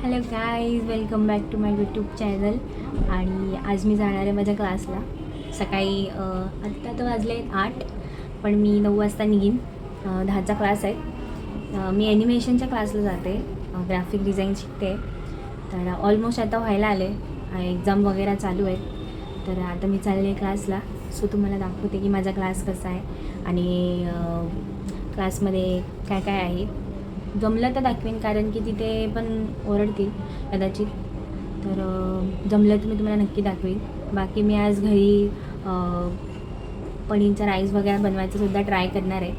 Hello guys, welcome back to my YouTube channel. आणि आज मी जाणार आहे माझ्या क्लासला. सकाळी आत्ता तर वाजले 8, पण मी 9 वाजता निघीन. 10चा क्लास आहे. मी ॲनिमेशनच्या क्लासला जाते, ग्राफिक डिझाईन शिकते. तर ऑलमोस्ट आता व्हायला आले, एक्झाम वगैरे चालू आहेत. तर आता मी चालले क्लासला. सो तुम्हाला दाखवते की माझा क्लास कसा आहे आणि क्लासमध्ये काय काय आहे. जमलं तर दाखवेन, कारण की तिथे पण ओरडतील कदाचित. तर जमलं तर मी तुम्हाला नक्की दाखवेन. बाकी मी आज घरी पनीरचा राईस वगैरे बनवायचं सुद्धा ट्राय करणार आहे.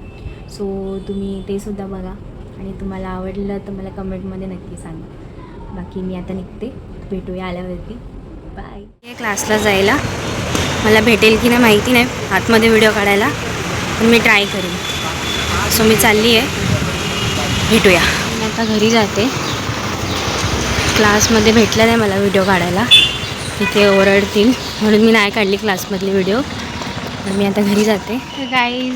सो तुम्ही ते सुद्धा बघा आणि तुम्हाला आवडलं तर मला कमेंटमध्ये नक्की सांगा. बाकी मी आता निघते, भेटूया आल्यावरती. बाय. हे क्लासला जायला मला भेटेल की नाही माहिती नाही, आतमध्ये व्हिडिओ काढायला, पण मी ट्राय करेन. सो मी चालली आहे, भेटूया. मी आता घरी जाते. क्लासमध्ये भेटलं नाही मला व्हिडिओ काढायला, तिथे ओरडतील म्हणून मी नाही काढली क्लासमधली व्हिडिओ. तर मी आता घरी जाते. गाईज,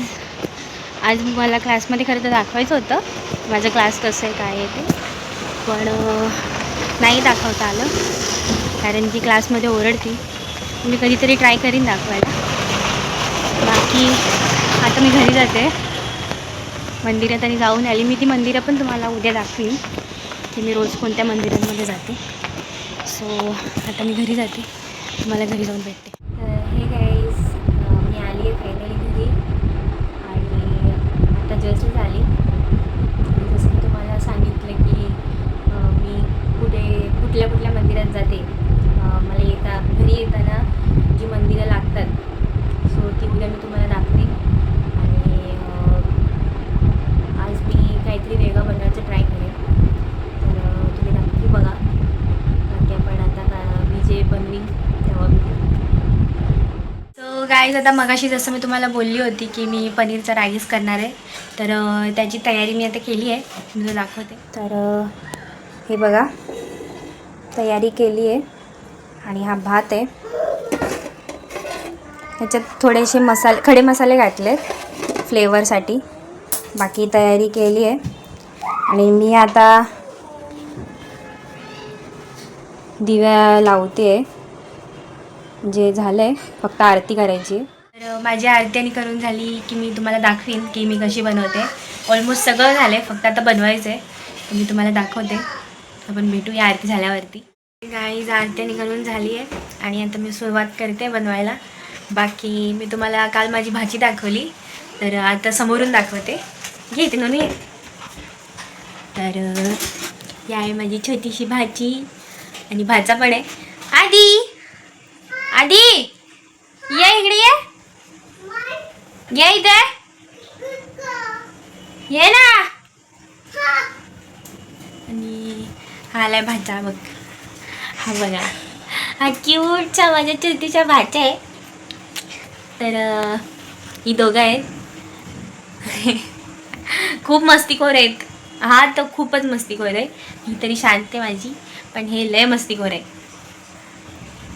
आज मला क्लासमध्ये खरं तर दाखवायचं होतं माझं क्लास कसं आहे काय आहे ते, पण नाही दाखवता आलं कारण की क्लासमध्ये ओरडतील. मी कधीतरी ट्राय करीन दाखवायला. बाकी आता मी घरी जाते. मंदिरात आणि जाऊन आली मी. ती मंदिरं पण तुम्हाला उद्या दाखवीन की मी रोज कोणत्या मंदिरांमध्ये जाते. सो आता मी घरी जाते, तुम्हाला घरी जाऊन भेटते. हे गाईज, मी आली आहे फायनली घरी आणि आता जस्ट आली. जसं मी तुम्हाला सांगितलं की मी कुठल्या कुठल्या मंदिरात जाते. मला घरी येताना जी मंदिरं लागतात, सो ती उद्या मी तुम्हाला दाखवेन. आज मी काहीतरी वेगळं बनवायचं ट्राय करेन, तर तुम्ही नक्की बघा. बाकी आपण आता मी जे बनवीन तेव्हा सो गाईज, आता मगाशी जसं मी तुम्हाला बोलली होती की मी पनीरचा राईस करणार आहे, तर त्याची तयारी मी आता केली आहे, मी दाखवते. तर हे बघा, तयारी केली आहे. आणि हा भात आहे, ह्याच्यात थोडेसे खडे मसाले घातले फ्लेवरसाठी. बाकी तयारी केली आहे आणि मी आता दिव्या लावते. जे झालं आहे, फक्त आरती करायची. तर माझी आरती आणि करून झाली की मी तुम्हाला दाखवीन की मी कशी बनवते. ऑलमोस्ट सगळं झालं आहे, फक्त आता बनवायचं आहे, तर मी तुम्हाला दाखवते. आपण भेटूया आरती झाल्यावरती. गाईज, आरती आणि करून झाली आहे आणि आता मी सुरुवात करते बनवायला. बाकी मी तुम्हाला काल माझी भाजी दाखवली, तर आता समोरून दाखवते. घे ते नोनी. तर ही आहे माझी छोटीशी भाजी आणि भाचा पण आहे. आधी या इकडे, या इथे ये ना. आणि हा आलाय भाचा, बघ हा बघा, हा क्यूटचा माझ्या छोटीचा भाचा आहे. तर ही दोघं आहेत. खूप मस्तीखोर आहेत. हा तर खूपच मस्तीखोर आहे. ही तरी शांत आहे माझी, पण हे लय मस्तीखोर आहे,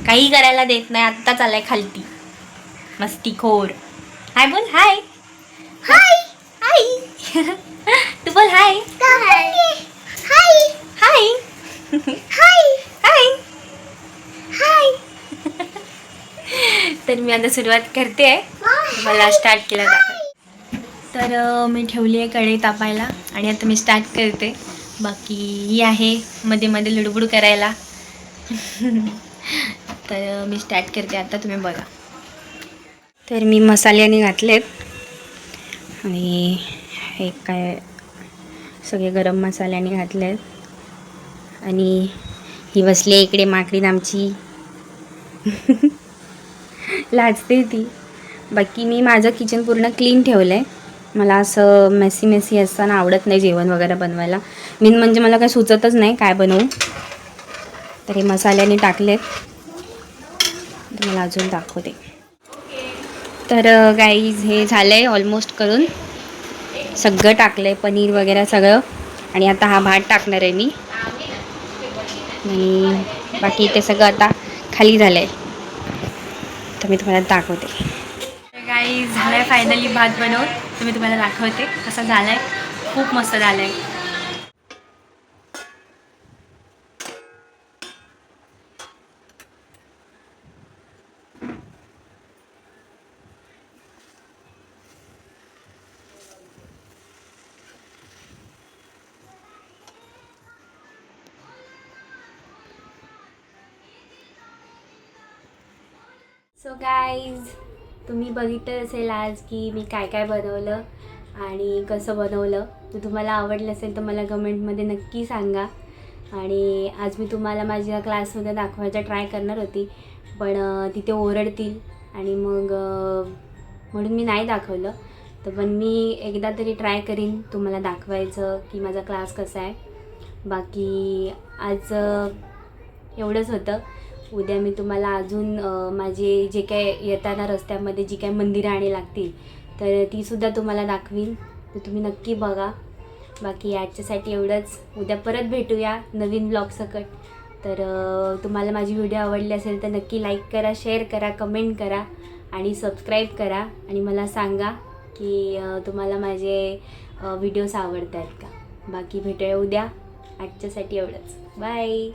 काही करायला देत नाही. आत्ताच आलाय खालती, मस्तीखोर. हाय बोल, हाय हाय हाय. तू बोल हाय हाय हाय हाय हाय. तर मी आता सुरुवात करते, मला स्टार्ट केला जातं. तर मी ठेवली आहे कढई तापायला आणि आता मी स्टार्ट करते. बाकी ही आहे मध्ये मध्ये लुडबुड करायला. तर मी स्टार्ट करते आता, तुम्ही बघा. तर मी मसाल्याने घातलेत आणि हे काय सगळे गरम मसाल्याने घातलेत. आणि ही बसली इकडे माकडीन आमची. लाजते ती. बाकी मी माझं किचन पूर्ण क्लीन ठेवलं आहे. मला असं मेसी असताना आवडत नाही जेवण वगैरे बनवायला. मेन म्हणजे मला काय सुचतच नाही काय बनवू. तर हे मसाल्याने टाकलेत, तुम्हाला अजून दाखवते. तर गाईज, हे झालं आहे ऑलमोस्ट करून. सगळं टाकलं आहे, पनीर वगैरे सगळं. आणि आता हा भात टाकणार आहे मी. आणि बाकी ते सगळं आता खाली झालं आहे, तर मी तुम्हाला दाखवते. गाईज, झालं आहे फायनली भात बनवून, तर मी तुम्हाला दाखवते कसा झाला आहे. खूप मस्त झालं आहे. सो गाईज, तुम्ही बघितलं असेल आज की मी काय काय बनवलं आणि कसं बनवलं. तर तुम्हाला आवडलं असेल तर मला कमेंटमध्ये नक्की सांगा. आणि आज मी तुम्हाला माझ्या क्लासमध्ये दाखवायचा ट्राय करणार होती, पण तिथे ओरडतील आणि मग म्हणून मी नाही दाखवलं. तर पण मी एकदा तरी ट्राय करीन तुम्हाला दाखवायचं की माझा क्लास कसा आहे. बाकी आज एवढंच होतं. उद्या मी तुम्हाला अजून माझे जे काय येताना रस्त्यामध्ये जी काय मंदिरं आणि लागतील तर तीसुद्धा तुम्हाला दाखवीन. तर तुम्ही नक्की बघा. बाकी आजच्यासाठी एवढंच. उद्या परत भेटूया नवीन ब्लॉगसकट. तर तुम्हाला माझी व्हिडिओ आवडली असेल तर नक्की लाईक करा, शेअर करा, कमेंट करा आणि सबस्क्राईब करा. आणि मला सांगा की तुम्हाला माझे व्हिडिओज आवडत आहेत का. बाकी भेटूया उद्या. आजच्यासाठी एवढंच. बाय.